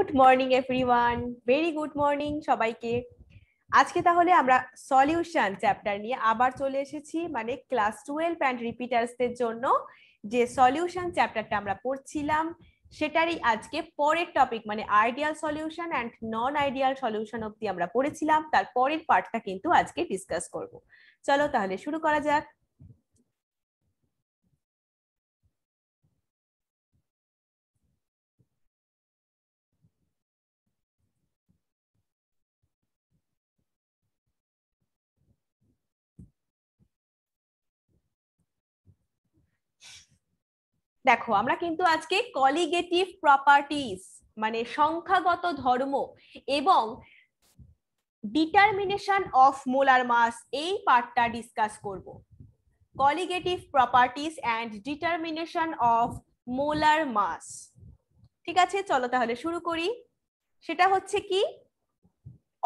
Good morning everyone, very good morning সবাইকে। আজকে তাহলে আমরা সলিউশন চ্যাপ্টার নিয়ে আবার চলে এসেছি, মানে ক্লাস 12 অ্যান্ড রিপিটার্সদের জন্য যে সলিউশন চ্যাপ্টারটা আমরা পড়ছিলাম সেটারই আজকে পরের টপিক, মানে ideal solution and non ideal solution অবধি আমরা পড়েছিলাম, তার পরের পার্টটা কিন্তু আজকে ডিসকাস করব। চলো তাহলে শুরু করা যাক। দেখো, আমরা কিন্তু আজকে কলিগেটিভ প্রপার্টিজ মানে সংখ্যাগত ধর্ম এবং ডিটারমিনেশন অফ মোলার মাস এই পার্টটা ডিসকাস করব। Colligative properties and determination of molar mass. ঠিক আছে, চলো তাহলে শুরু করি। সেটা হচ্ছে কি,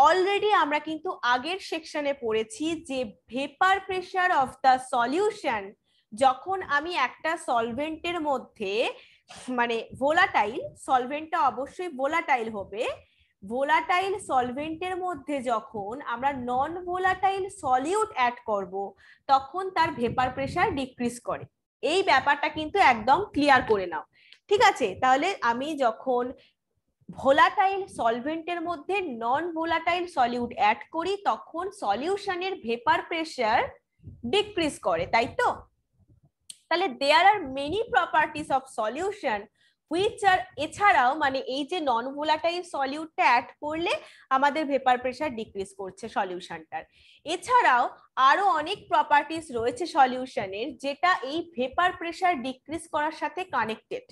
অলরেডি আমরা কিন্তু আগের সেকশনে পড়েছি যে vapour pressure of the solution, যখন আমি একটা সলভেন্টের মধ্যে, মানে ভোলাটাইল, সলভেন্টটা অবশ্যই ভোলাটাইল হবে, ভোলাটাইল সলভেন্টের মধ্যে যখন আমরা নন ভোলাটাইল সলিউট অ্যাড করব তখন তার ভেপার প্রেসার ডিক্রিজ করে। এই ব্যাপারটা কিন্তু একদম ক্লিয়ার করে নাও। ঠিক আছে, তাহলে আমি যখন ভোলাটাইল সলভেন্টের মধ্যে নন ভোলাটাইল সলিউট অ্যাড করি তখন সলিউশনের ভেপার প্রেসার ডিক্রিজ করে, তাই তো? তাহলে there are many properties of solution which are, এছাড়াও মানে এই যে নন ভোলাটাইল সলিউটটা অ্যাড করলে আমাদের ভেপার প্রেসার ডিক্রিজ করছে সলিউশনটার, এছাড়াও আরো অনেক প্রপার্টিজ রয়েছে সলিউশনের যেটা এই ভেপার প্রেসার ডিক্রিজ করার সাথে কানেক্টেড।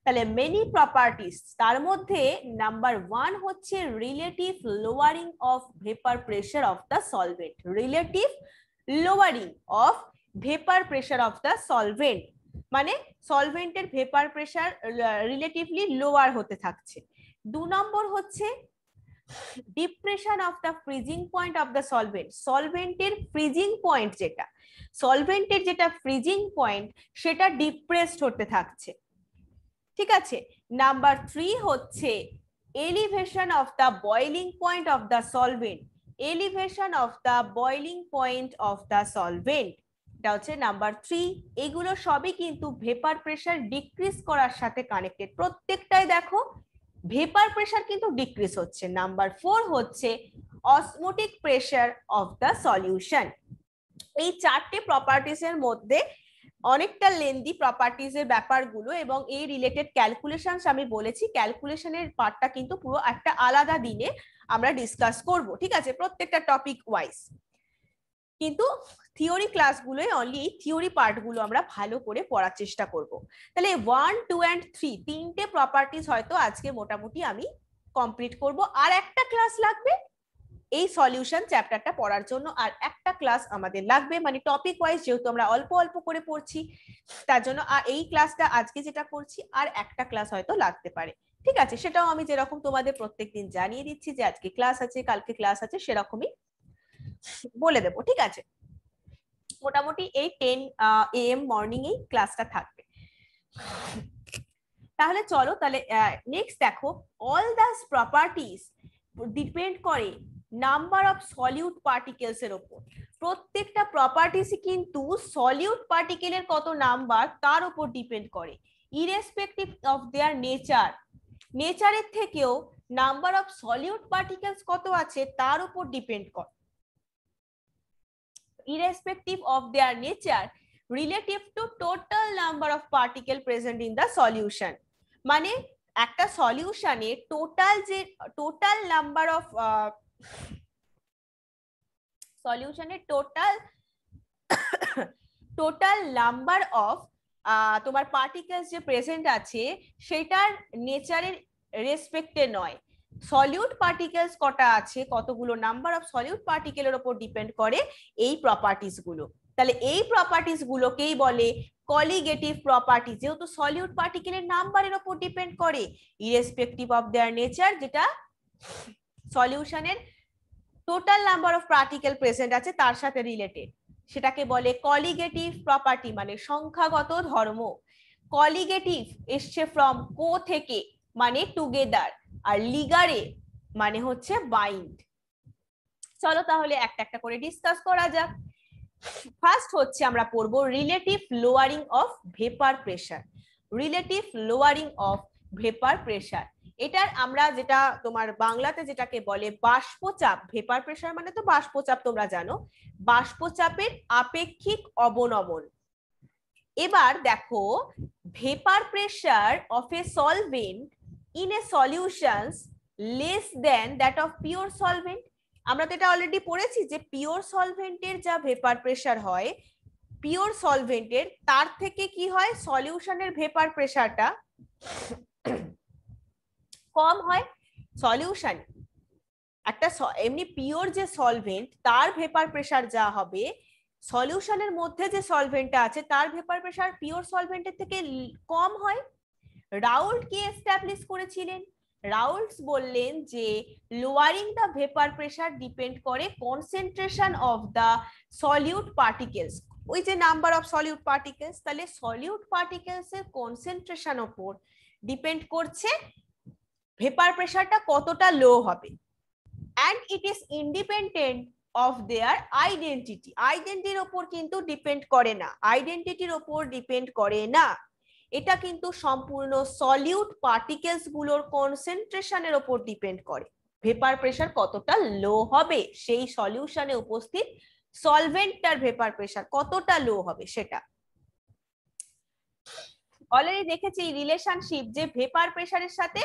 তাহলে মেনি প্রপার্টিজ, তার মধ্যে নাম্বার 1 হচ্ছে relative lowering of vapour pressure of the solvent. Relative lowering of vapour pressure of the solvent, মানে সলভেন্টের ভেপার প্রেসার রিলেটিভলি লোয়ার হতে থাকছে। 2 নম্বর হচ্ছে depression of the freezing point of the solvent. সলভেন্টের freezing point, যেটা সলভেন্টের যেটা freezing point সেটা ডিপ্রেসড হতে থাকছে। ঠিক আছে। নাম্বার 3 হচ্ছে elevation of the boiling point of the solvent. Elevation of the boiling point of the solvent, এটা হচ্ছে নাম্বার 3। এগুলো সবই কিন্তু ভেপার প্রেসার ডিক্রিজ করার সাথে কানেক্টেড। প্রত্যেকটাই দেখো ভেপার প্রেসার কিন্তু ডিক্রিজ হচ্ছে। নাম্বার 4 হচ্ছে osmotic pressure of the solution. এই চারটে প্রপার্টিজ এর মধ্যে অনেকটা লেন্দি প্রপার্টিজ এর ব্যাপারগুলো এবং এই রিলেটেড ক্যালকুলেশনস আমি বলেছি, ক্যালকুলেশনের পার্টটা কিন্তু পুরো একটা আলাদা দিনে আমরা ডিসকাস করব। ঠিক আছে, প্রত্যেকটা টপিক ওয়াইজ। কিন্তু থিওরি ক্লাসগুলোয় অনলি থিওরি পার্টগুলো আমরা ভালো করে পড়ার চেষ্টা করব। তাহলে 1, 2 and 3 তিনটে প্রপার্টিজ হয়তো আজকে মোটামুটি আমি কমপ্লিট করব। আর একটা ক্লাস লাগবে এই সলিউশন চ্যাপ্টারটা পড়ার জন্য, আর একটা ক্লাস আমাদের লাগবে, মানে টপিক ওয়াইজ যেহেতু আমরা অল্প অল্প করে পড়ছি তার জন্য আর এই ক্লাসটা আজকে যেটা করছি আর একটা ক্লাস হয়তো লাগতে পারে। ঠিক আছে, সেটাও আমি যেরকম তোমাদের প্রত্যেকদিন জানিয়ে দিচ্ছি যে আজকে ক্লাস আছে কালকে ক্লাস আছে সেরকমই বলে দেবো। ঠিক আছে, মোটামুটি এই 10 AM মর্নিং এই ক্লাসটা থাকবে। তাহলে চলো, তাহলে নেক্সট দেখো, অল দ্যাস প্রপার্টিজ ডিপেন্ড করে নাম্বার অফ সলিউট পার্টিকেলস এর উপর। প্রত্যেকটা প্রপার্টিসই কিন্তু সলিউট পার্টিকেলের কত নাম্বার তার উপর ডিপেন্ড করে, ইরেসপেক্টিভ অফ দেয়ার নেচার। নেচারের থেকেও নাম্বার অফ সলিউট পার্টিকেলস কত আছে তার উপর ডিপেন্ড করে, irrespective of their nature relative to total number of particle present in the solution। মানে একটা সলিউশনে টোটাল নাম্বার অফ সলিউশনের টোটাল নাম্বার অফ তোমার পার্টিকেলস যে প্রেজেন্ট আছে সেটার নেচারের রেসপেক্টে নয়, সলিউট পার্টিকেলস কটা আছে, কতগুলো নাম্বার অফ সলিউট পার্টিকেলের উপর ডিপেন্ড করে এই প্রপার্টিজ গুলো। তাহলে এই প্রপার্টিজ গুলোকেই বলে কলিগেটিভ প্রপার্টি, যেহেতু সলিউট পার্টিকেলের নাম্বারের উপর ডিপেন্ড করে ইরেসপেক্টিভ অফ দেয়ার নেচার, যেটা সলিউশনের total number of particle present আছে তার সাথে রিলেটেড, সেটাকে বলে কলিগেটিভ প্রপার্টি, মানে সংখ্যাগত ধর্ম। কলিগেটিভ এসছে ফ্রম কো থেকে, মানে টুগেদার, আর লিগারে মানে হচ্ছে বাইন্ড। চলো তাহলে একটা একটা করে ডিসকাস করা যাক। ফার্স্ট হচ্ছে আমরা পড়বো relative lowering of vapour pressure. Relative lowering of vapour pressure, এটার আমরা যেটা তোমার বাংলাতে যেটাকে বলে বাষ্পচাপ, ভেপার প্রেসার মানে তো বাষ্পচাপ তোমরা জানো, বাষ্পচাপের আপেক্ষিক অবনমন। এবার দেখো, vapour pressure of A solvent in a solutions less than that of pure solvent. আমরা তো এটা অলরেডি পড়েছি যে পিওর সলভেন্টের যা ভেপার প্রেসার হয়, পিওর সলভেন্টের তার থেকে কি হয়, সলিউশনের ভেপার প্রেসারটা কম হয়। সলিউশন একটা এমনি পিওর যে সলভেন্ট তার ভেপার প্রেসার যা হবে, সলিউশনের মধ্যে যে সলভেন্টটা আছে তার ভেপার প্রেসার পিওর সলভেন্টের থেকে কম হয়। রাউল্ট কি এস্টাবলিশ করেছিলেন? রাউল্টস বললেন যে lowering the vapour pressure depend করে concentration of the solute particles. ওই যে নাম্বার অফ সলিউট পার্টিকেলস, তাহলে সলিউট পার্টিকেলস এর কনসেন্ট্রেশন উপর ডিপেন্ড করছে ভেপার প্রেসারটা কতটা লো হবে। and it is independent of their identity. আইডেন্টিটির উপর কিন্তু ডিপেন্ড করে না, আইডেন্টিটির উপর ডিপেন্ড করে না, এটা কিন্তু সম্পূর্ণ সলিউট পার্টিকেলস গুলোর কনসেন্ট্রেশনের উপর ডিপেন্ড করে ভেপার প্রেসার কতটা লো হবে, সেই সলিউশনে উপস্থিত সলভেন্টটার ভেপার প্রেসার কতটা লো হবে সেটা। অলরেডি দেখেছি রিলেশনশিপ যে ভেপার প্রেসারের সাথে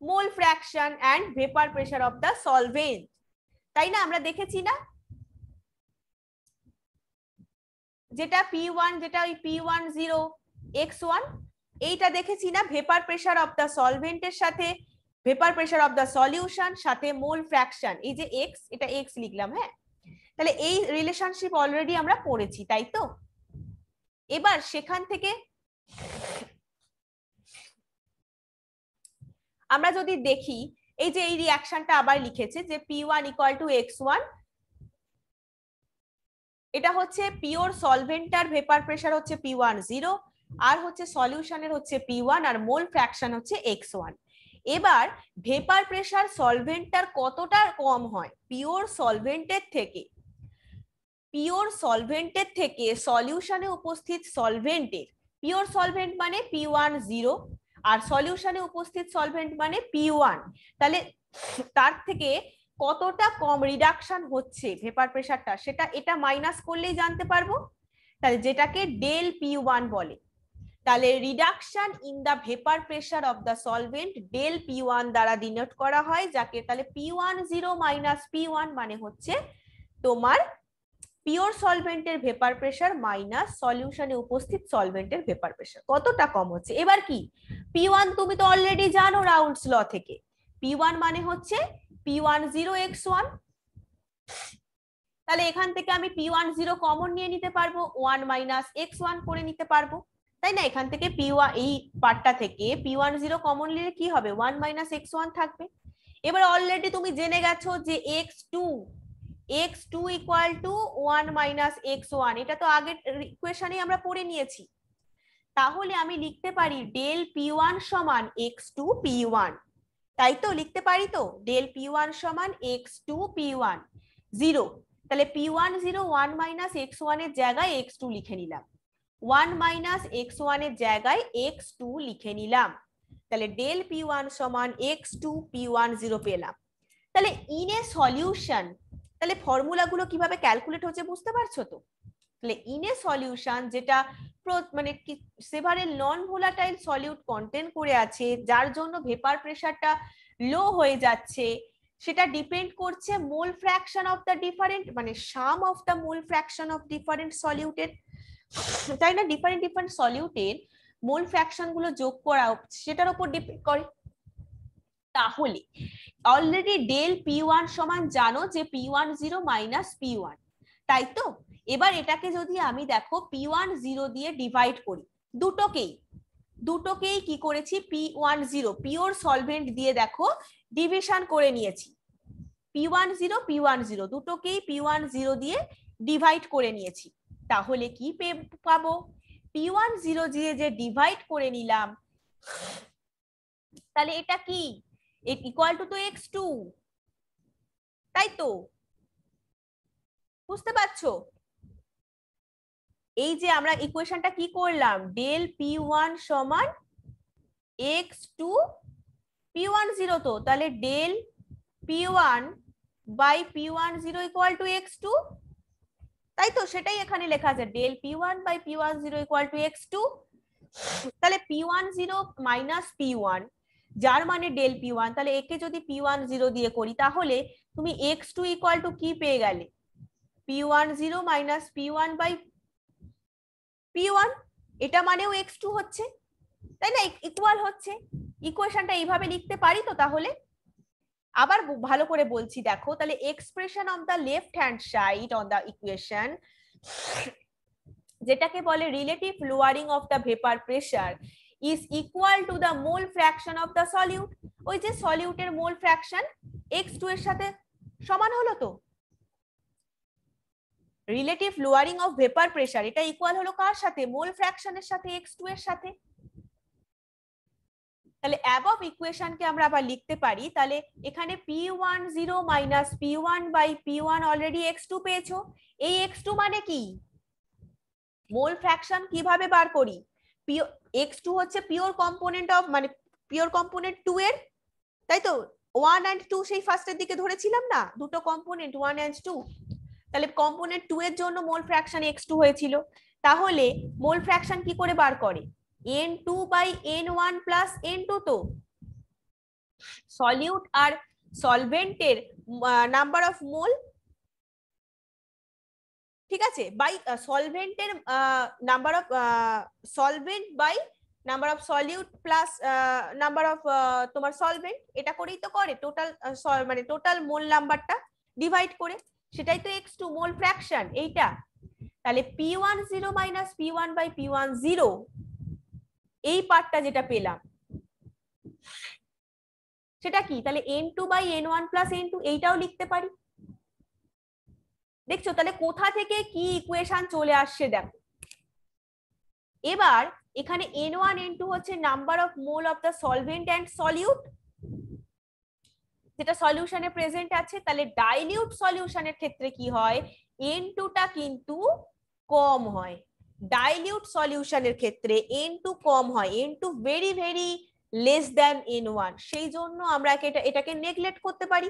mole fraction and vapour pressure of the solvent, তাই না? আমরা দেখেছি না, যেটা P1, যেটা ওই P10X1, এইটা দেখেছি না, ভেপার প্রেসার অফ দ্য সলভেন্টের সাথে vapour pressure of the solution সাথে মোল ফ্র্যাকশন, এই যে X, এটা X লিখলাম, হ্যাঁ, তাহলে এই রিলেশনশিপ অলরেডি আমরা পড়েছি, তাই তো? এবার সেখান থেকে আমরা যদি দেখি, এই যে এই রিঅ্যাকশনটা আবার লিখেছে যে P1 = X1, এটা হচ্ছে পিওর সলভেন্টার ভেপার প্রেসার হচ্ছে P10 আর হচ্ছে সলিউশনের হচ্ছে P1 আর মোল ফ্র্যাকশন হচ্ছে X1। এবার ভেপার প্রেসার সলভেন্টার কতটা কম হয় পিওর সলভেন্টের থেকে, পিওর সলভেন্টের থেকে সলিউশনে উপস্থিত সলভেন্টের, পিওর সলভেন্ট মানে P10 আর সলিউশনে উপস্থিত সলভেন্ট মানে P1, তাহলে তার থেকে কতটা কম রিডাকশন হচ্ছে ভেপার প্রেসারটা, সেটা এটা মাইনাস করলেই জানতে পারবো, তাহলে যেটাকে ডেল P1 বলে। তাহলে reduction in the vapour pressure of the solvent del P1 দ্বারা ডিনোট করা হয়, যাকে তাহলে P10 - P1 মানে হচ্ছে তোমার পিওর সলভেন্টের ভেপার প্রেসার মাইনাস সলিউশনে উপস্থিত সলভেন্টের ভেপার প্রেসার কতটা কম হচ্ছে। এবার কি P1 তুমি তো অলরেডি জানো রাউল্টস ল থেকে, P1 মানে হচ্ছে P10X1, তাহলে এখান থেকে আমি P10 কমন নিয়ে নিতে পারবো, 1 - X1 করে নিতে পারবো, তাই না? এখান থেকে P1 এই পার্টটা থেকে P10 কমন নিলে কি হবে, 1 - X1 থাকবে। এবার অলরেডি তুমি জেনে গেছো যে X2 = 1 - X1, এটা তো আগের ইকুয়েশনে আমরা পড়ে নিয়েছি। তাহলে আমি লিখতে পারি ডেল P1 সমান X2 P1, তাই তো লিখতে পারি তো, ডেল P1 সমান X2 P1 0, তাহলে P10 1 - X1 এর জায়গায় X2 লিখে নিলাম, 1 - X1 এর জায়গায় X2 লিখে নিলাম, তাহলে ডেল P1 সমান X2 P10 পেলাম। তাহলে ইন এ সলিউশন, তাহলে ফর্মুলাগুলো কিভাবে ক্যালকুলেট হচ্ছে বুঝতে পারছো তো? তাহলে ইন এ সলিউশন যেটা মানে সেভারেল নন ভোলাটাইল সলিউট কন্টেন্ট করে আছে, যার জন্য ভেপার প্রেসারটা লো হয়ে যাচ্ছে, সেটা ডিপেন্ড করছে mole fraction of the different, মানে sum of the mole fraction of different solute, তাই না? ডিফারেন্ট ডিফারেন্ট সলিউটের মোল ফ্র্যাকশন গুলো যোগ করা সেটার উপর ডিপেন্ড করে। তাহলে অলরেডি ডেল P1 সমান জানো যে P10 - P1, তাই তো? এবার এটাকে যদি আমি দেখো P10 দিয়ে ডিভাইড করি, দুটোকেই কি করেছি, P10 পিওর সলভেন্ট দিয়ে দেখো ডিভিশন করে নিয়েছি, P10 দুটোকেই P10 দিয়ে ডিভাইড করে নিয়েছি। তাহলে কি পাবো, P10 দিয়ে যে ডিভাইড করে নিলাম, তাহলে এটা কি ইকুয়াল টু তো x2, তাই তো? বুঝতে পারছো? এই যে আমরা ইকুয়েশনটা কি করলাম, ডেল p1 সমান x2 p1 0, তো তাহলে del p1 by p1 0 equal two x2, তাই তো? সেটাই এখানে লেখা আছে, del p1 by p1 0 equal two x2। তাহলে p1 0 মাইনাস p1, যার মানে ডেল p1, তাহলে একে যদি p1 0 দিয়ে করি তাহলে তুমি x2 ইকুয়াল টু কি পেয়ে গেলে, p1 0 minus p1 by p1, এটা মানেও x2 হচ্ছে, তাই না? ইকুয়াল হচ্ছে। ইকুয়েশনটা এইভাবে লিখতে পারি তো? তাহলে আবার ভালো করে বলছি, দেখো তাহলে expression of the left hand side on the equation, যেটাকে বলে relative lowering of the vapour pressure, is equal to the mole fraction of the solute. ওই যে সলিউটের মোল ফ্র্যাকশন x2 এর সাথে সমান হলো তো। Relative lowering of vapour pressure এটা ইকুয়াল হলো কার সাথে, মোল ফ্র্যাকশনের সাথে, x2 এর সাথে। তাহলে অ্যাবভ ইকুয়েশনকে আমরা আবার লিখতে পারি, তাহলে এখানে p1 0 minus p1 by p1 already x2 পেয়েছো। এই x2 মানে কি, মোল ফ্র্যাকশন কিভাবে বার করি, x2 হচ্ছে পিওর কম্পোনেন্ট অফ, মানে পিওর কম্পোনেন্ট 2 এর, তাই তো? 1 and 2 সেই ফার্স্টের দিকে ধরেছিলাম না, দুটো কম্পোনেন্ট 1 and 2, তাহলে কম্পোনেন্ট 2 এর জন্য মোল ফ্র্যাকশন x2 হয়েছিল। তাহলে মোল ফ্র্যাকশন কি করে বার করে, n2 by n1 plus n2, তো সলিউট আর সলভেন্টের নাম্বার অফ মোল, ঠিক আছে, বাই সলভেন্টের number of solvent by number of solute plus number of তোমার সলভেন্ট, এটা করেই তো করে টোটাল, মানে টোটাল মোল নাম্বারটা ডিভাইড করে, সেটাই তো x2 মোল ফ্র্যাকশন এইটা। তাহলে p1 0 minus p1 by p1 0, এই পার্টটা যেটা পেলাম সেটা কি, তাহলে n2 by n1 plus n2, এইটাও লিখতে পারি। দেখছো তাহলে কোথা থেকে কি ইকুয়েশন চলে আসছে, দেখো। এবার এখানে n1 n2 হচ্ছে number of mole of the solvent and solute, যেটা সলিউশনে প্রেজেন্ট আছে। তাহলে ডাইলিউট সলিউশনের ক্ষেত্রে কি হয়, n2 টা কিন্তু কম হয়, ডাইলিউট সলিউশনের ক্ষেত্রে n2 কম হয়, n2 very very less than n1, সেই জন্য আমরা এটাকে নেগলেক্ট করতে পারি,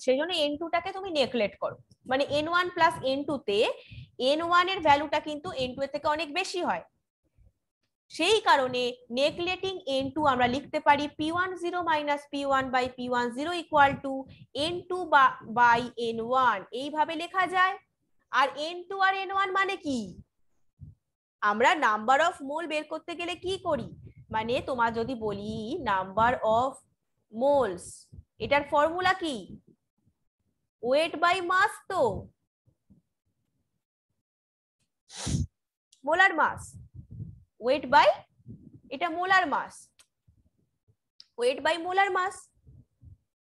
সেই জন্য n2 টাকে তুমি নেগলেক্ট করো, মানে n1 প্লাস n2 তে n1 এর ভ্যালুটা কিন্তু n2 এর থেকে অনেক বেশি হয়, সেই কারণে নেগলেক্টিং n2 আমরা লিখতে পারি p1 0 minus p1 by p1 0 equal to n2 by n1, এইভাবে লেখা যায়। আর n2 আর n1 মানে কি, আমরা নাম্বার অফ মোল বের করতে গেলে কি করি, মানে তোমার যদি বলি নাম্বার অফ মোলস, এটার ফর্মুলা কি, ওয়েট বাই মাস, তো মোলার মাস, ওয়েট বাই, এটা molar mass, weight by molar mass.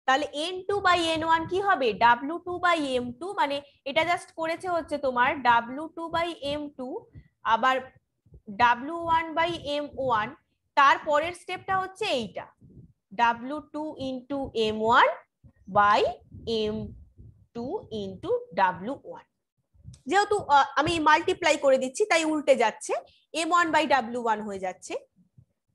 তাহলে n2 বাই n1 কি হবে, w2 বাই m2, মানে এটা জাস্ট করেছে হচ্ছে তোমার w2 বাই m2, আবার w1 বাই m1, তারপরের স্টেপটা হচ্ছে এইটা w2 into m1 by m2 into w1, যেহেতু আমি মাল্টিপ্লাই করে দিচ্ছি তাই উল্টে যাচ্ছে, m1 বাই w1 হয়ে যাচ্ছে,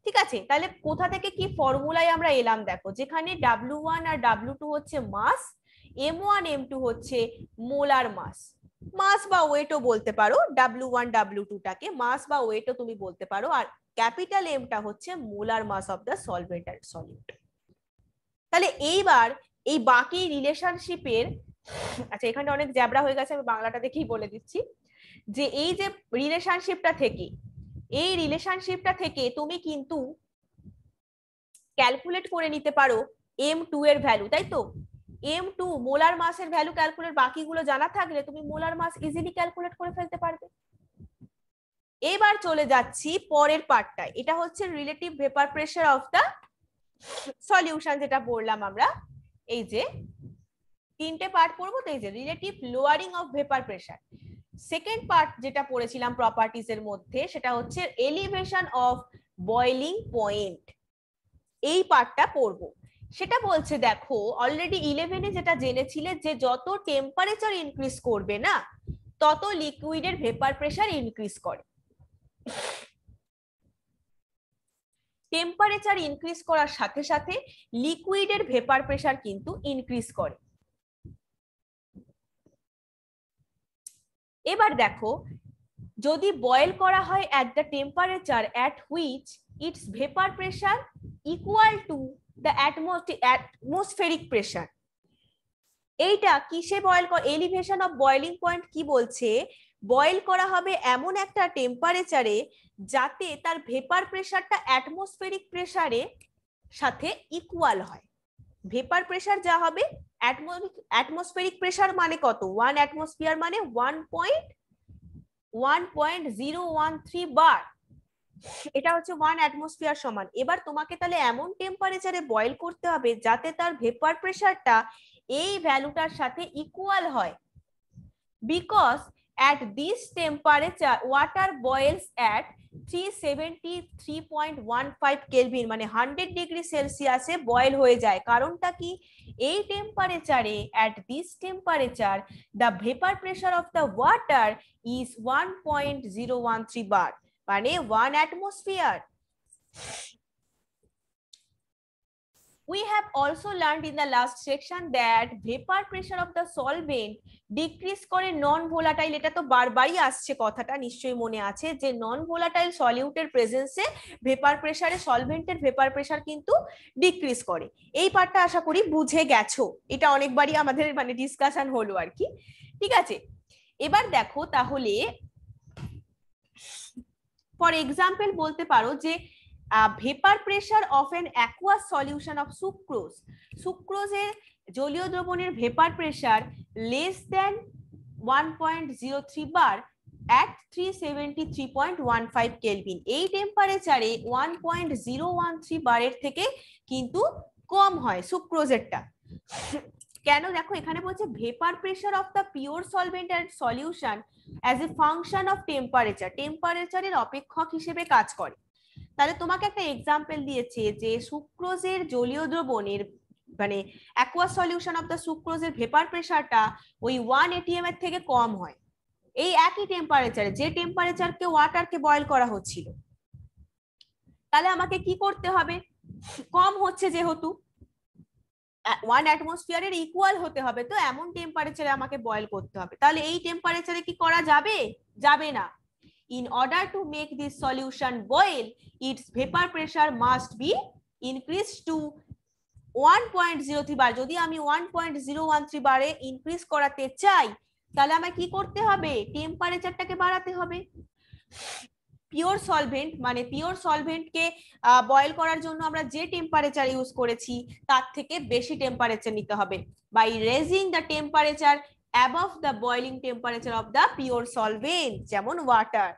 ঠিক আছে? তাহলে কোথা থেকে কি ফর্মুলায় আমরা এলাম, দেখো, যেখানে w1 আর w2 হচ্ছে মাস, m1 m2 হচ্ছে মোলার মাস, মাস বা ওয়েটও বলতে পারো, w1 w2 টাকে মাস বা ওয়েটও তুমি বলতে পারো, আর ক্যাপিটাল এমটা হচ্ছে molar mass of the solvent and solute. তাহলে এইবার এই বাকি রিলেশনশিপের, আচ্ছা এখানে অনেক জ্যাবরা হয়ে গেছে, আমি বাংলাটা দেখেই বলে দিচ্ছি, যে এই যে রিলেশনশিপটা থেকে, এই রিলেশনশিপটা থেকে তুমি কিন্তু ক্যালকুলেট করে নিতে পারো m2 এর ভ্যালু, তাই তো? m2 মোলার মাসের ভ্যালু ক্যালকুলেট, বাকিগুলো জানা থাকলে তুমি মোলার মাস ইজিলি ক্যালকুলেট করে ফেলতে পারবে। এবার চলে যাচ্ছি পরের পার্টটায়, এটা হচ্ছে relative vapour pressure of the solution, যেটা বললাম আমরা, এই যে তিনটে পার্ট পড়বো, তো এই যে relative lowering of vapour pressure, second part যেটা পড়েছিলাম প্রপার্টিজ এর মধ্যে, সেটা হচ্ছে এলিভেশন অফ বয়লিং পয়েন্ট, এই পার্টটা পড়বো। সেটা বলছে দেখো অলরেডি 11-এ যেটা জেনেছিলে যে যত টেম্পারেচার ইনক্রিজ করবে না তত লিকুইডের ভেপার প্রেসার ইনক্রিজ করে। টেম্পারেচার ইনক্রিজ করার সাথে সাথে লিকুইডের ভেপার প্রেসার কিন্তু ইনক্রিজ করে। এবার দেখো যদি বয়েল করা হয় at the temperature at which its vapor pressure equal to the atmospheric pressure, এইটা কিসে বয়েল করা, এলিভেশন অফ বয়েলিং পয়েন্ট কি বলছে, বয়েল করা হবে এমন একটা টেম্পারেচারে যাতে তার ভেপার প্রেসারটা অ্যাটমসফেরিক প্রেসারের সাথে ইকুয়াল হয়। ভেপার প্রেসার যা হবে, অ্যাটমসফেরিক প্রেসার মানে কত, 1 অ্যাটমসফিয়ার মানে 1.013 বার, এটা হচ্ছে 1 অ্যাটমসফিয়ার সমান। এবার তোমাকে তাহলে এমন টেম্পারেচারে বয়েল করতে হবে যাতে তার ভেপার প্রেসারটা এই ভ্যালুটার সাথে ইকুয়াল হয়। Because at this temperature water boils at 373.15 kelvin মানে 100 ডিগ্রি সেলসিয়াসে বয়েল হয়ে যায়। কারণটা কি, এই টেম্পারেচারে at this temperature the vapor pressure of the water is 1.013 bar মানে 1 atmosphere. We have also learned in the last section that vapor pressure of the solvent decrease করে non volatile, এটা তো বারবারই আসছে কথাটা, নিশ্চয়ই মনে আছে যে নন ভোলাটাইল সলিউটের প্রেজেন্সে ভেপার প্রেসারে সলভেন্টের ভেপার প্রেসার কিন্তু ডিক্রিজ করে। এই পার্টটা আশা করি বুঝে গেছো, এটা অনেকবারই আমাদের মানে ডিসকাশন হলো আর কি, ঠিক আছে। এবার দেখো তাহলে ফর এক্সাম্পল বলতে পারো যে vapor pressure of an aqueous solution of sucrose, সুক্রোজের জলীয় দ্রবণের vapour pressure less than 1.03 bar at 373.15 কেলভিন, এই টেম্পারেচারে 1.013 বারের থেকে কিন্তু কম হয় সুক্রোজেরটা। কেন, দেখো এখানে বলছে vapour pressure of the pure solvent and solution as a function of temperature, টেম্পারেচারের অপেক্ষক হিসেবে কাজ করে। তাহলে তোমাকে একটা এক্সাম্পল দিয়েছে যে সুক্রোজের জলীয় দ্রবণের মানে অ্যাকুয়াস সলিউশন অফ দ্য সুক্রোজের ভেপার প্রেসারটা ওই 1 atm এর থেকে কম হয় এই একই টেম্পারেচারে, যে টেম্পারেচারকে ওয়াটারকে বয়েল করা হচ্ছিল। তাহলে আমাকে কি করতে হবে, কম হচ্ছে যেহেতু 1 অ্যাটমসফিয়ারের ইকুয়াল হতে হবে, তো এমন টেম্পারেচারে আমাকে বয়েল করতে হবে। তাহলে এই টেম্পারেচারে কি করা যাবে, যাবে না। In order to make this solution boil, its vapor pressure must be increased to 1.03 বার। যদি আমি 1.013 বারে ইনক্রিজ করাতে চাই তাহলে আমায় কি করতে হবে, টেম্পারেচারটাকে বাড়াতে হবে। পিওর সলভেন্ট মানে পিওর সলভেন্টকে বয়েল করার জন্য আমরা যে টেম্পারেচার ইউজ করেছি তার থেকে বেশি টেম্পারেচার নিতে হবে, by raising the temperature above the boiling temperature of the pure solvent, যেমন ওয়াটার।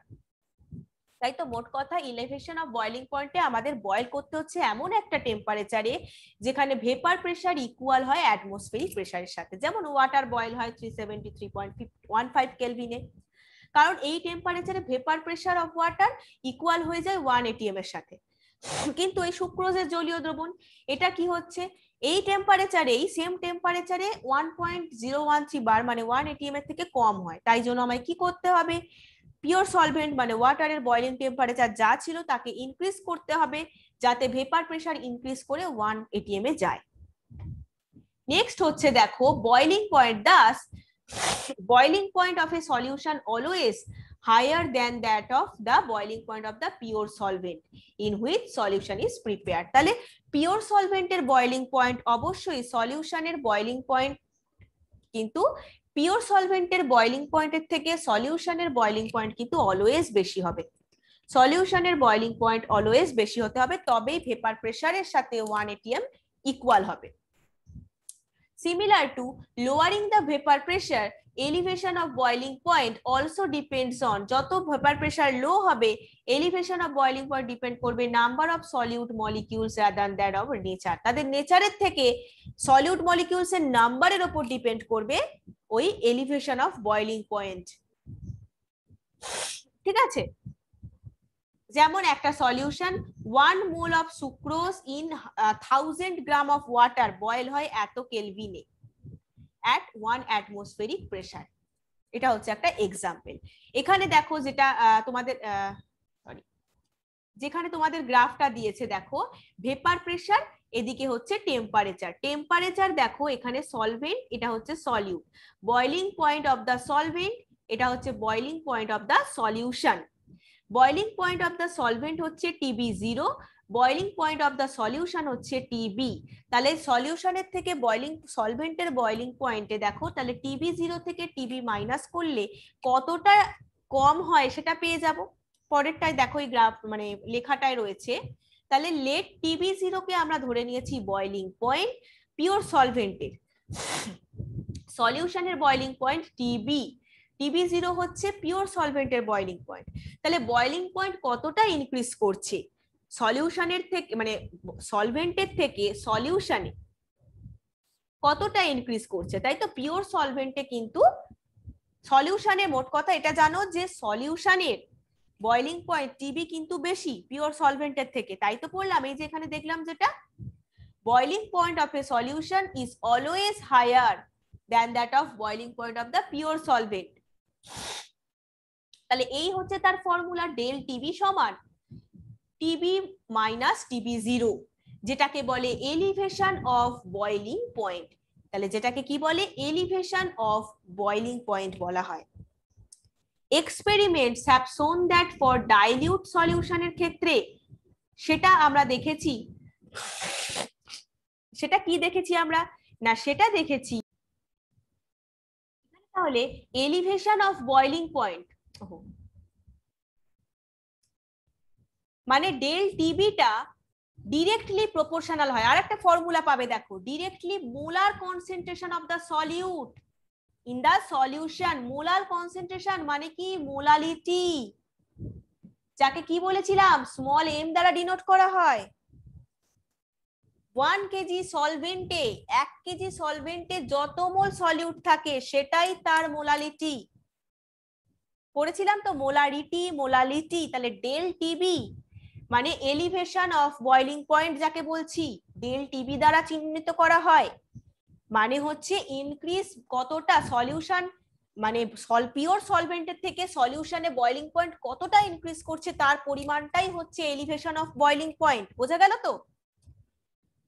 তাই তো মোট কথা ইলেভেশন অফ বয়েলিং পয়েন্টে আমাদের বয়েল করতে হচ্ছে এমন একটা টেম্পারেচারে যেখানে ভেপার প্রেসার ইকুয়াল হয় অ্যাটমসফেরিক প্রেসারের সাথে, যেমন ওয়াটার বয়েল হয় 373.15 কেলভিনে, কারণ এই টেম্পারেচারে vapour pressure of water equal হয়ে যায় 1 atm এর সাথে। কিন্তু এই সুক্রোজের জলীয় দ্রবণ এটা কি হচ্ছে, এই টেম্পারেচারে এই সেম টেম্পারেচারে 1.013 বার মানে 1 atm এর থেকে কম হয়। তাই জন্য আমায় কি করতে হবে, পিওর সলভেন্ট মানে ওয়াটারের বয়েলিং টেম্পারেচার যা ছিল তাকে ইনক্রিজ করতে হবে যাতে ভেপার প্রেসার ইনক্রিজ করে 1 atm এ যায়। নেক্সট হচ্ছে দেখো boiling point, Das boiling point of a solution always higher than that of the boiling point of the pure solvent in which solution is prepared. তাহলে পিওর সলভেন্টের বয়েলিং পয়েন্ট অবশ্যই সলিউশনের boiling point কিন্তু pure সলভেন্টের boiling পয়েন্টের থেকে সলিউশনের boiling point কিন্তু always বেশি হবে। সলিউশনের boiling point always বেশি হতে হবে, তবেই ভেপার প্রেসারের সাথে 1 atm ইকুয়াল হবে। Similar to lowering the vapor pressure, elevation of boiling point also depends on, যত ভেপার প্রেসার লো হবে elevation of boiling point depend করবে number of solute molecules rather than of nature, তাদের নেচারের থেকে solute molecules এর নাম্বারের উপর depend করবে ওই এলিভেশন অফ বয়েলিং পয়েন্ট, ঠিক আছে। যেমন একটা solution 1 mole of sucrose in 1000 gram of water boil হয় এত কেলভিনে অ্যাট 1 অ্যাটমসফেরিক প্রেসার। এটা হচ্ছে একটা এক্সাম্পল। এখানে দেখো যেটা তোমাদের সরি যেখানে তোমাদের গ্রাফটা দিয়েছে দেখো ভেপার প্রেসার, এদিকে হচ্ছে টেম্পারেচার। টেম্পারেচার দেখো এখানে সলভেন্ট, এটা হচ্ছে solute. Boiling point of the solvent, এটা হচ্ছে boiling point of the solution. Boiling point of the solvent হচ্ছে TB0, boiling point of the solution হচ্ছে TB। তাহলে সলিউশনের থেকে বয়লিং সলভেন্টের বয়লিং পয়েন্টে দেখো, তাহলে TB0 থেকে TB মাইনাস করলে কতটা কম হয় সেটা পেয়ে যাব। পরেরটায় দেখো এই গ্রাফ মানে লেখাটায় রয়েছে। তাহলে লেট TB0 কে আমরা ধরে নিয়েছি বয়লিং পয়েন্ট পিওর সলভেন্টের, সলিউশনের বয়লিং পয়েন্ট TB, TB0 হচ্ছে পিওর সলভেন্টের বয়লিং পয়েন্ট। তাহলে বয়লিং পয়েন্ট কতটা ইনক্রিজ করছে সলিউশনের থেকে, মানে সলভেন্টের থেকে সলিউশনে কতটা ইনক্রিজ করছে, তাই তো পিওর সলভেন্টে কিন্তু সলিউশনে মোট কথা এটা জানো যে সলিউশনের বয়লিং পয়েন্ট TB কিন্তু বেশি পিওর সলভেন্টের থেকে, তাই তো পড়লাম এই যে এখানে দেখলাম যেটা boiling point of a solution is always higher than that of boiling point of the pure solvent। তাহলে এই হচ্ছে তার ফর্মুলা, ডেল টিবি সমান টিবি মাইনাস TB0, যেটাকে বলে এলিভেশন অফ বয়লিং পয়েন্ট। তাহলে যেটাকে কি বলে এলিভেশন অফ বয়লিং পয়েন্ট বলা হয়। Experiments have shown that for dilute সলিউশনের ক্ষেত্রে, সেটা আমরা দেখেছি, সেটা কি দেখেছি আমরা না, সেটা দেখেছি তাহলে এলিভেশন অফ বয়লিং পয়েন্ট মানে ডেল টিবিটা ডিরেক্টলি প্রপোর্শনাল হয়। আর একটা ফর্মুলা পাবে দেখো, directly molar concentration of the solute in the solution. Molar concentration মানে কি মোলালিটি, যাকে কি বলেছিলাম স্মল m দ্বারা ডিনোট করা হয়। 1 কেজি সলভেন্টে 1 কেজি সলভেন্টে যত মোল সলিউট থাকে সেটাই তার মোলালিটি। পড়েছিলাম তো মোলারিটি মোলালিটি। তাহলে ডেল টিবি মানে এলিভেশন অফ বয়লিং পয়েন্ট যাকে বলছি, ডেল টিবি দ্বারা চিহ্নিত করা হয়। মানে হচ্ছে ইনক্রিজ কতটা সলিউশন, মানে পিওর সলভেন্টের থেকে সলিউশনে বয়লিং পয়েন্ট কতটা ইনক্রিজ করছে তার পরিমাণটাই হচ্ছে এলিভেশন অফ বয়লিং পয়েন্ট। বোঝা গেল তো?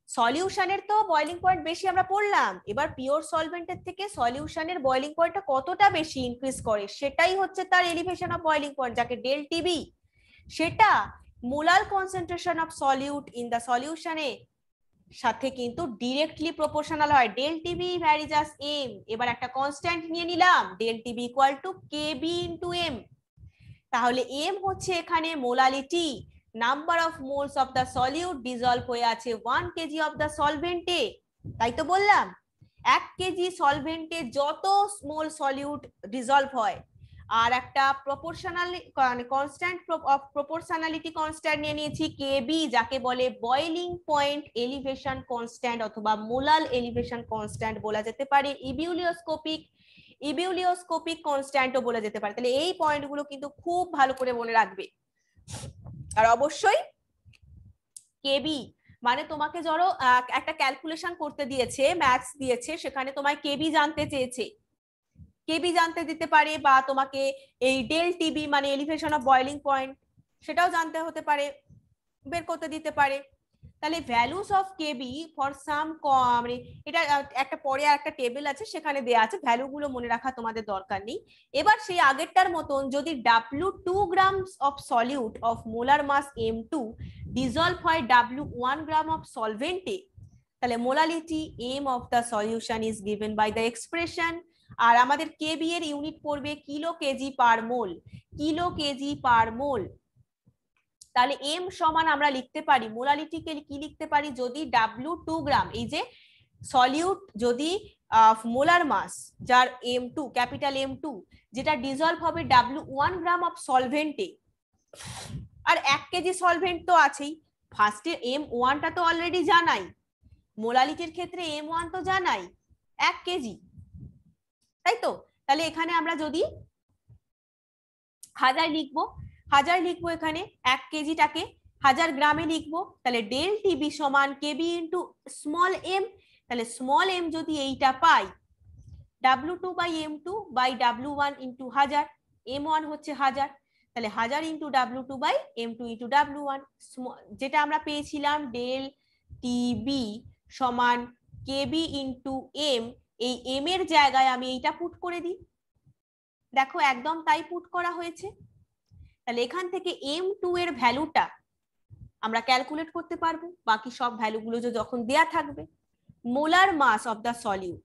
সলিউশনের তো বয়লিং পয়েন্ট বেশি আমরা পড়লাম, এবার পিওর সলভেন্টের থেকে সলিউশনের বয়লিং পয়েন্টটা কতটা বেশি ইনক্রিজ করে সেটাই হচ্ছে তার এলিভেশন অফ বয়লিং পয়েন্ট, যাকে ডেল টিবি। সেটা molar concentration of solute in the সলিউশনে সাথে কিন্তু ডিরেক্টলি প্রপোর্শনাল হয়। Del t b varies as m. এবার একটা কনস্ট্যান্ট নিয়ে নিলাম, del t b equal to k b into m. তাহলে এম হচ্ছে এখানে molality, number of moles of the solute dissolve হয়ে আছে 1 কেজি অফ দ্য সলভেন্টে। তাই তো বললাম 1 কেজি সলভেন্টে যত মোল সলিউট ডিজলভ হয়। আর একটা proportional constant of proportionality constant নিয়ে নিয়েছি কেবি, যাকে বলে বয়লিং পয়েন্ট এলিভেশন কনস্ট্যান্ট অথবা মোলাল এলিভেশন কনস্ট্যান্ট বলা যেতে পারে, ইবিউলিওস্কোপিক কনস্ট্যান্টও বলা যেতে পারে। তাহলে এই পয়েন্টগুলো কিন্তু খুব ভালো করে মনে রাখবে। আর অবশ্যই কেবি মানে তোমাকে ধরো একটা ক্যালকুলেশন করতে দিয়েছে, ম্যাথস দিয়েছে, সেখানে তোমায় কেবি জানতে চেয়েছে, কেবি জানতে দিতে পারে, বা তোমাকে এই ডেল টিবি মানে এলিভেশন অফ বয়লিং পয়েন্ট সেটাও জানতে হতে পারে, বের করতে দিতে পারে। তাহলে values of KB for some, মানে এটা একটা পরে একটা টেবিল আছে সেখানে দেয়া আছে, ভ্যালুগুলো মনে রাখা তোমাদের দরকার নেই। এবার সেই আগেরটার মতন যদি W2 grams of solute of molar mass M2 dissolve হয় W1 গ্রাম অফ সলভেন্টে, তাহলে molality M of the solution is given by the expression. আর আমাদের কেবি এর ইউনিট পড়বে kilo KG per mole, kilo KG per mole. তাহলে m সমান আমরা লিখতে পারি মোলালিটিকে কি লিখতে পারি, যদি W2 গ্রাম এই যে সলিউট যদি মোলার মাস যার M2 ক্যাপিটাল M2 যেটা ডিজলভ হবে W1 গ্রাম অফ সলভেন্টে, আর 1 কেজি সলভেন্ট তো আছেই, ফার্স্টে M1 টা তো অলরেডি জানাই, মোলালিটির ক্ষেত্রে M1 তো জানাই 1 কেজি, তাই তো? তাহলে এখানে আমরা যদি 1000 লিখবো, 1000 লিখবো, এখানে 1 কেজিটাকে 1000 গ্রামে লিখবো, তাহলে ডেল টিবি সমান কেবি ইন্টু স্মল এম। তাহলে স্মল এম যদি এইটা পাই, W2 by M2 by W1 into 1000, M1 হচ্ছে 1000, তাহলে 1000 into W2 by M2 into W1, যেটা আমরা পেয়েছিলাম ডেল টিবি সমান কেবি ইন্টু এম। এই এম এর জায়গায় আমি এইটা পুট করে দিই, দেখো একদম তাই পুট করা হয়েছে। তাহলে এখান থেকে M2 এর ভ্যালুটা আমরা ক্যালকুলেট করতে পারবো, বাকি সব ভ্যালুগুলো যখন দেয়া থাকবে। Molar mass of the solute,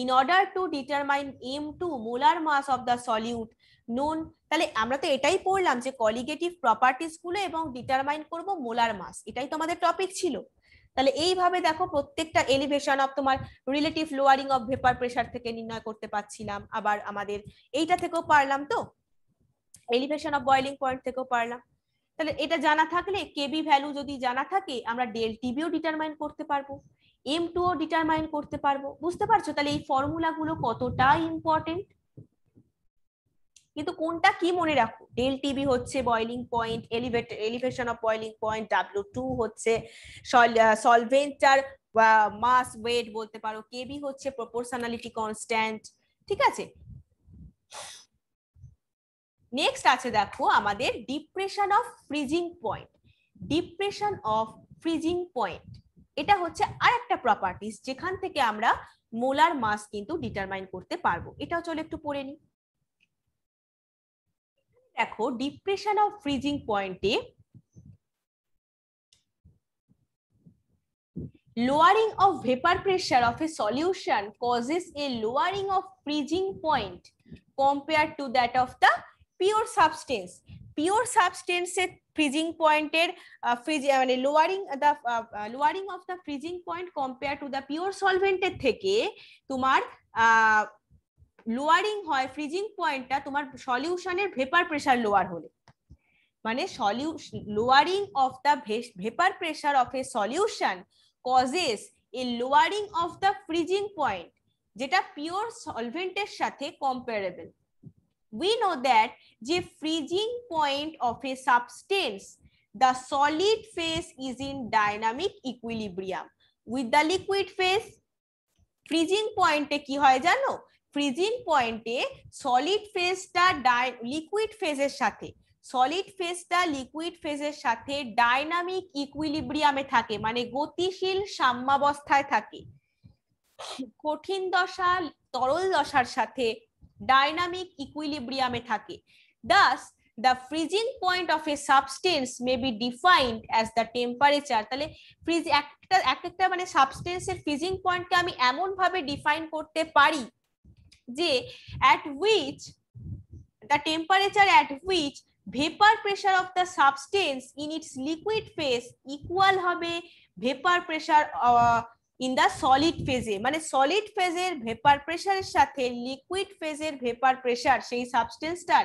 in order to determine M2 molar mass of the solute known, তাহলে আমরা তো এটাই পড়লাম যে কলিগেটিভ প্রপার্টিজ গুলো এবং ডিটারমাইন করব মোলার মাস, এটাই তো আমাদের টপিক ছিল। তাহলে এইভাবে দেখো প্রত্যেকটা এলিভেশন অফ তোমার relative lowering of vapour pressure থেকে নির্ণয় করতে পারছিলাম, আবার আমাদের এইটা থেকেও পারলাম, তো এলিভেশন অফ বয়লিং পয়েন্ট থেকেও পারলাম। তাহলে এটা জানা থাকলে কেবি ভ্যালু যদি জানা থাকে আমরা ডেল টিবিও ডিটারমাইন করতে পারবো, M2 ও ডিটারমাইন করতে পারবো। বুঝতে পারছো তাহলে এই ফর্মুলাগুলো কতটা ইম্পর্টেন্ট। কিন্তু কোনটা কি মনে রাখো, ডেল টিবি হচ্ছে boiling point, elevation of boiling point, W2 হচ্ছে সলভেন্টার মাস ওয়েট বলতে পারো, কেবি হচ্ছে প্রপোর্শনালিটি কনস্ট্যান্ট। ঠিক আছে, নেক্সট আছে দেখো আমাদের depression of freezing point. Depression of freezing point এটা হচ্ছে আরেকটা প্রপার্টিজ যেখান থেকে আমরা মোলার মাস কিন্তু ডিটারমাইন করতে পারবো। এটাও চলো একটু পড়ে নিই। দেখো ডিপ্রেশন অফ ফ্রিজিং পয়েন্টে lowering of vapor pressure of a solution causes a lowering of freezing point compared to that of the pure substance. Pure substance এর freezing point এর মানে lowering of the freezing point compared to the pure solvent এর থেকে তোমার lowering হয় freezing পয়েন্টটা তোমার সলিউশনের vapour pressure lower হলে, মানে lowering of the vapor pressure of a solution causes a lowering of the freezing point যেটা পিওর সলভেন্টের সাথে কম্পারেবল। We know that যে freezing point of a substance, the solid phase is in dynamic equilibrium with the liquid phase. freezing point এ কি হয় জানো, freezing point এ solid phase টা liquid phase এর সাথে, solid ফেজটা liquid ফেজের সাথে ডাইনামিক ইকুইলিব্রিয়ামে থাকে, মানে গতিশীল সাম্যাবস্থায় থাকে। কঠিন দশা তরল দশার সাথে ডাইনামিক ইকুইলিব্রিয়ামে থাকে। Thus the freezing point of a substance may be defined as the temperature. তাহলে ফ্রিজ একটা মানে সাবস্টেন্সের ফ্রিজিং পয়েন্টকে আমি এমন ভাবে ডিফাইন করতে পারি যে at which the temperature at which vapor pressure of the substance in its liquid phase equal হবে vapor pressure in the solid phase এ, মানে সলিড ফেজের ভেপার প্রেসারের সাথে লিকুইড ফেজের ভেপার প্রেসার সেই সাবস্টেন্সটার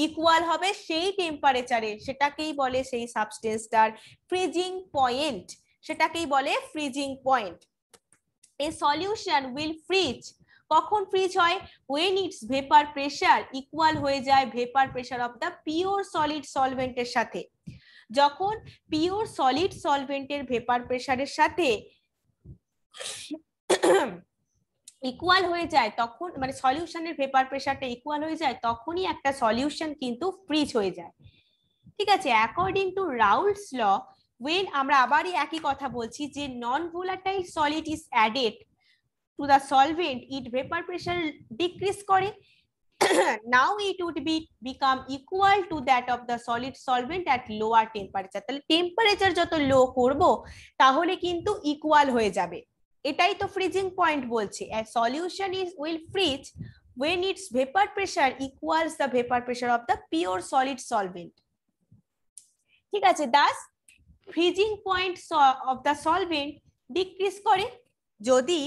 ইকুয়াল হবে সেই টেম্পারেচারে, সেটাকেই বলে সেই সাবস্টেন্সটার ফ্রিজিং পয়েন্ট, সেটাকেই বলে freezing point. A solution will freeze, কখন ফ্রিজ হয়, when its vapor pressure equal হয়ে যায় vapour pressure of the pure solid সলভেন্টের সাথে। যখন পিওর সলিড সলভেন্টের ভেপার প্রেসারের সাথে ইকুয়াল হয়ে যায় তখন, মানে সলিউশনের ভেপার প্রেসারটা ইকুয়াল হয়ে যায়, তখনই একটা সলিউশন কিন্তু ফ্রিজ হয়ে যায়। ঠিক আছে, according to Raoult's law, when আমরা আবারই একই কথা বলছি যে non volatile solid is added to the solvent, it vapor pressure decrease করে। now it would become equal to that of the solid solvent at lower temperature. তাহলে temperature যত লো করব তাহলে কিন্তু ইকুয়াল হয়ে যাবে, এটাই তো ফ্রিজিং পয়েন্ট বলছে। a solution is will freeze when its vapor pressure equals the vapor pressure of the pure solid solvent. ঠিক আছে, thus freezing point of the solvent decrease করে। যদি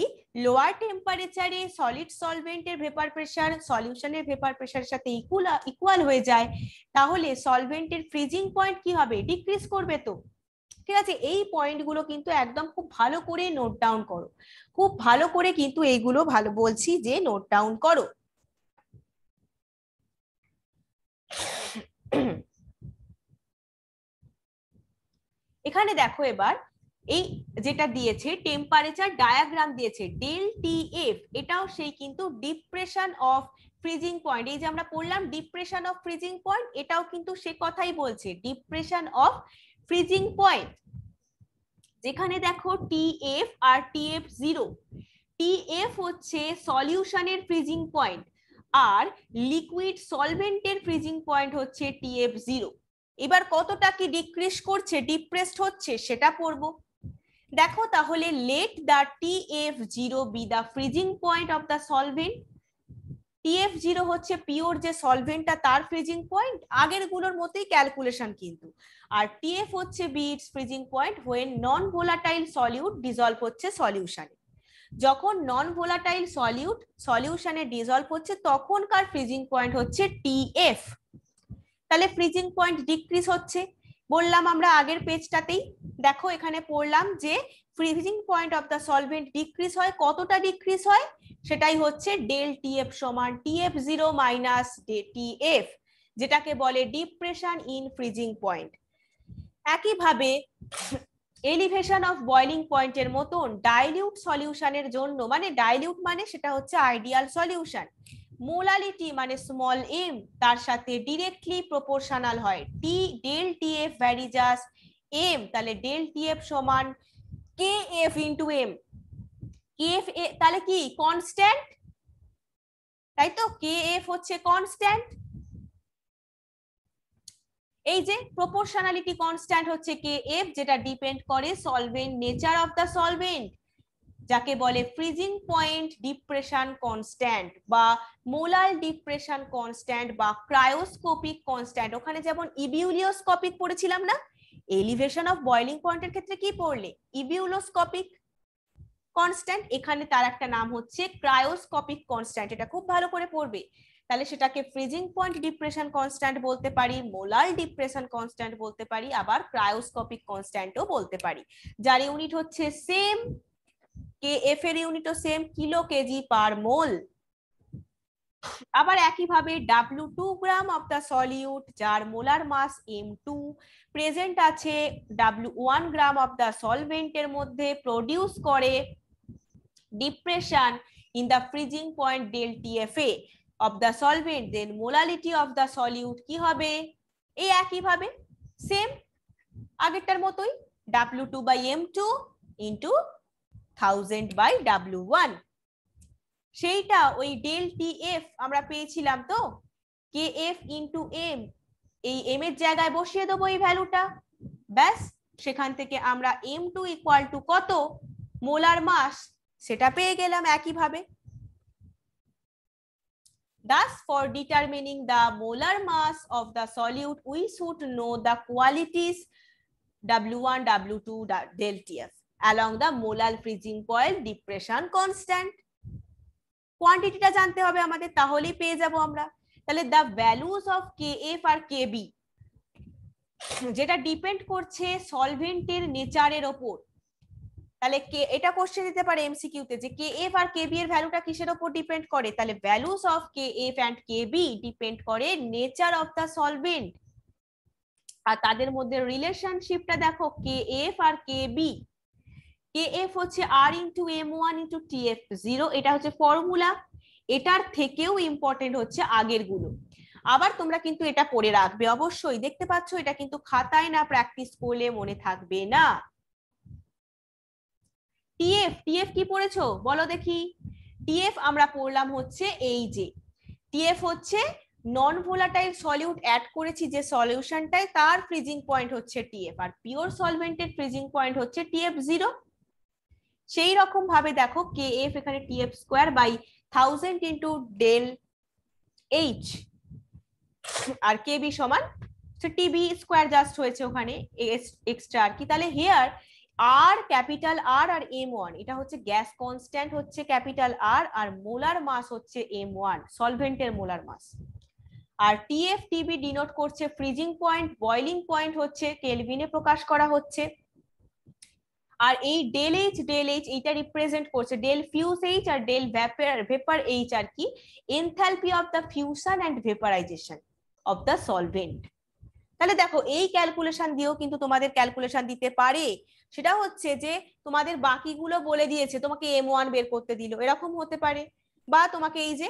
লোয়ার টেম্পারেচারে সলিড সলভেন্টের ভেপার প্রেসার সলিউশনের vapour প্রেসারের সাথে ইকুয়াল হয়ে যায় তাহলে সলভেন্টের ফ্রিজিং পয়েন্ট কি হবে, ডিক্রিজ করবে। তো ঠিক আছে, এই পয়েন্টগুলো কিন্তু একদম খুব ভালো করে নোট ডাউন করো, খুব ভালো করে কিন্তু এইগুলো ভালো বলছি যে নোট ডাউন করো। এখানে দেখো এবার এই যেটা দিয়েছে টেম্পারেচার ডায়াগ্রাম দিয়েছে ডেল টি এফ, এটাও সেই কিন্তু ডিপ্রেশন অফ ফ্রিজিং পয়েন্ট। এই যে আমরা পড়লাম ডিপ্রেশন অফ ফ্রিজিং পয়েন্ট, এটাও কিন্তু সে কথাই বলছে, ডিপ্রেশন অফ ফ্রিজিং পয়েন্ট। যেখানে দেখো টিএফ আর টিএফ জিরো, টিএফ হচ্ছে সলিউশনের ফ্রিজিং পয়েন্ট আর লিকুইড সলভেন্টের ফ্রিজিং পয়েন্ট হচ্ছে টিএফ জিরো। এবার কতটা কি ডিক্রিজ করছে, ডিপ্রেসড হচ্ছে, সেটা পড়বো। দেখো তাহলে let the TF zero B the freezing point of the solvent. TF zero হচ্ছে পিওর যে সলভেন্টটা তার ফ্রিজিং পয়েন্ট, আগের গুলোর মতোই ক্যালকুলেশন কিন্তু। আর টিএফ হচ্ছে be it's freezing point when non volatile solute dissolve হচ্ছে সলিউশনে। যখন নন ভোলাটাইল সলিউট সলিউশনে ডিজলভ হচ্ছে তখনকার ফ্রিজিং পয়েন্ট হচ্ছে টিএফ। তাহলে ফ্রিজিং পয়েন্ট ডিক্রিজ হচ্ছে, বললাম আমরা আগের পেজটাতেই। দেখো এখানে পড়লাম যে freezing point of the solvent decrease হয়, কতটা ডিক্রিজ হয়, সেটাই হচ্ছে ডেল টিএফ সমান টিএফ জিরো মাইনাস টিএফ, যেটাকে বলে ডিপ্রেশন ইন ফ্রিজিং পয়েন্ট। একইভাবে এলিভেশন অফ বয়লিং পয়েন্টের মতন ডাইলিউট সলিউশনের জন্য, মানে ডাইলিউট মানে সেটা হচ্ছে আইডিয়াল সলিউশন, মোলালিটি মানে স্মল এম তার সাথে ডিরেক্টলি প্রপোর্শনাল হয়। T del TF varies as M, তাহলে ডেল টিএফ সমান K F into M. KF তাহলে কি কনস্ট্যান্ট, তাই তো, কে এফ হচ্ছে কনস্ট্যান্ট। এই যে প্রপোর্শনালিটি কনস্ট্যান্ট হচ্ছে কে এফ, যেটা ডিপেন্ড করে solvent nature of the solvent, যাকে বলে ফ্রিজিং পয়েন্ট ডিপ্রেশন কনস্ট্যান্ট বা মোলাল ডিপ্রেশন কনস্ট্যান্ট বা ক্রায়োস্কোপিক কনস্ট্যান্ট। ওখানে যেমন ইবিউলিওস্কোপিক পড়েছিলাম না, এলিভেশন অফ বয়লিং পয়েন্টের ক্ষেত্রে কি পড়লে, ইবিউলোস্কোপিক কনস্ট্যান্ট, এখানে তার একটা নাম হচ্ছে ক্রায়োস্কোপিক কনস্ট্যান্ট, এটা খুব ভালো করে পড়বে। তাহলে সেটাকে ফ্রিজিং পয়েন্ট ডিপ্রেশন কনস্ট্যান্ট বলতে পারি, মোলাল ডিপ্রেশন কনস্ট্যান্ট বলতে পারি, আবার ক্রায়োস্কোপিক কনস্ট্যান্টও বলতে পারি, যার ইউনিট হচ্ছে সেম, কে এফ এর ইউনিটও same, kilo KG per mole. আবার একইভাবে W2 gram of the solute যার মোলার মাস M2 প্রেজেন্ট আছে W1 গ্রাম অফ দ্য সলভেন্টের মধ্যে প্রডিউস করে depression in the freezing point del TFA of the solvent, then molality of the solute কি হবে, এই একইভাবে সেম আগেরটার মতোই W2 by M2 into 1000 by W1। সেইটা ওই ডেল TF আমরা পেয়েছিলাম তো, KF into M, এই M এর জায়গায় বসিয়ে দেবো এই ভ্যালুটা, ব্যাস সেখান থেকে আমরা M2 ইকুয়াল টু কত মোলার মাস সেটা পেয়ে গেলাম একইভাবে। Thus, for determining the molar mass of the solute, we should know the qualities W1, W2, del TF along the molar freezing point depression constant. কোয়ান্টিটিটা জানতে হবে আমাদের, তাহলেই পেয়ে যাব আমরা। তাহলে the values of KF আর KB যেটা ডিপেন্ড করছে সলভেন্টের নেচারের ওপর। তাহলে এটা কোশ্চেন দিতে পারে এমসিকিউ তে যে কেএফ আর কেবি এর ভ্যালুটা কিসের উপর ডিপেন্ড করে, তাহলে values of KF and KB depend করে নেচার অফ দ্য সলভেন্ট। আর তাদের মধ্যে রিলেশনশিপটা দেখো, কেএফ আর কেবি, কেএফ হচ্ছে আর ইন্টু M1 ইন্টু TF0, এটা হচ্ছে ফর্মুলা। এটার থেকেও ইম্পর্টেন্ট হচ্ছে আগের গুলো। আবার তোমরা কিন্তু এটা পড়ে রাখবে অবশ্যই, দেখতে পাচ্ছ এটা কিন্তু খাতায় না প্র্যাকটিস করলে মনে থাকবে না। টিএফ, টিএফ কি পড়েছো বলো দেখি। টিএফ আমরা পড়লাম হচ্ছে এই যে টিএফ হচ্ছে নন ভোলাটাইল সলিউট অ্যাড করেছি যে সলিউশনটায়, তার ফ্রিজিং পয়েন্ট হচ্ছে টিএফ, আর পিওর সলভেন্টের ফ্রিজিং পয়েন্ট হচ্ছে TF0। সেই রকম ভাবে দেখো কেএফ এখানে TF square by 1000 into del h, আর কেবি সমান টিবি স্কয়ার জাস্ট হয়েছে ওখানে এক্সট্রা আর কি। তাহলে here R capital R R M1 এটা হচ্ছে গ্যাস কনস্ট্যান্ট হচ্ছে ক্যাপিটাল আর, আর মোলার মাস হচ্ছে M1 সলভেন্টের মোলার মাস, আর TF TB ডিনোট করছে ফ্রিজিং পয়েন্ট, বয়লিং পয়েন্ট হচ্ছে কেলভিনে প্রকাশ করা হচ্ছে, আর এই ডেল এইচ এইটা রিপ্রেজেন্ট করছে ডেল ফিউজ এইচ আর ডেল ভেপার এইচ আর কি enthalpy of the fusion and vaporisation of the solvent. তাহলে দেখো এই ক্যালকুলেশন দিয়েও কিন্তু তোমাদের ক্যালকুলেশন দিতে পারে। সেটা হচ্ছে যে তোমাদের বাকিগুলো বলে দিয়েছে, তোমাকে M1 বের করতে দিল, এরকম হতে পারে। বা তোমাকে এই যে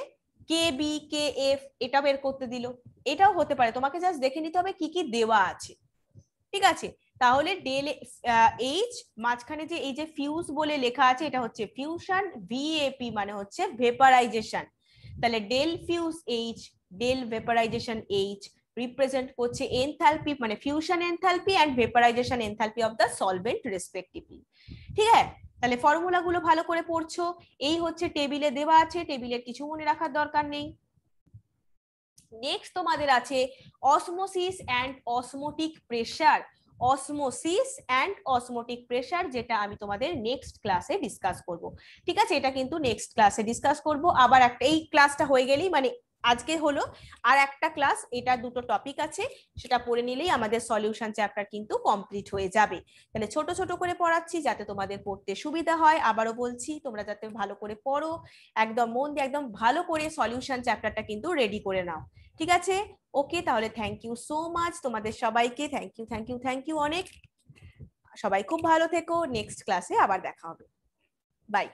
KB KF এটা বের করতে দিল, এটাও হতে পারে। তোমাকে জাস্ট দেখে নিতে হবে কি কি দেওয়া আছে। ঠিক আছে, তাহলে ডেল এইচ মাঝখানে যে এই যে ফিউজ বলে লেখা আছে, এটা হচ্ছে ফিউশন, VAP মানে হচ্ছে ভেপারাইজেশন। তাহলে del fuse H, del vaporisation H represent করছে এনথালপি, মানে fusion enthalpy and vaporisation enthalpy of the solvent respectively. ঠিক আছে, তাহলে ফর্মুলা গুলো ভালো করে পড়ছো। এই হচ্ছে টেবিলে দেওয়া আছে, টেবিলের কিছু মনে রাখার দরকার নেই। নেক্সট তোমাদের আছে osmosis and osmotic pressure. Osmosis and osmotic pressure, যেটা আমি তোমাদের নেক্সট ক্লাসে ডিসকাস করব। ঠিক আছে, এটা কিন্তু নেক্সট ক্লাসে ডিসকাস করব। আবার একটা এই ক্লাসটা হয়ে গেলেই, মানে আজকে হলো আর একটা ক্লাস, এটা দুটো টপিক আছে, সেটা পড়ে নিলেই আমাদের সলিউশন চ্যাপ্টার কিন্তু কমপ্লিট হয়ে যাবে। তাহলে ছোট ছোট করে পড়াচ্ছি যাতে তোমাদের পড়তে সুবিধা হয়। আবারও বলছি, তোমরা যাতে ভালো করে পড়ো, একদম মন দিয়ে একদম ভালো করে সলিউশন চ্যাপ্টারটা কিন্তু রেডি করে নাও। ঠিক আছে, ওকে, তাহলে থ্যাংক ইউ সো মাচ তোমাদের সবাইকে। Thank you thank you thank you অনেক। সবাই খুব ভালো থেকো, নেক্সট ক্লাসে আবার দেখা হবে। বাই।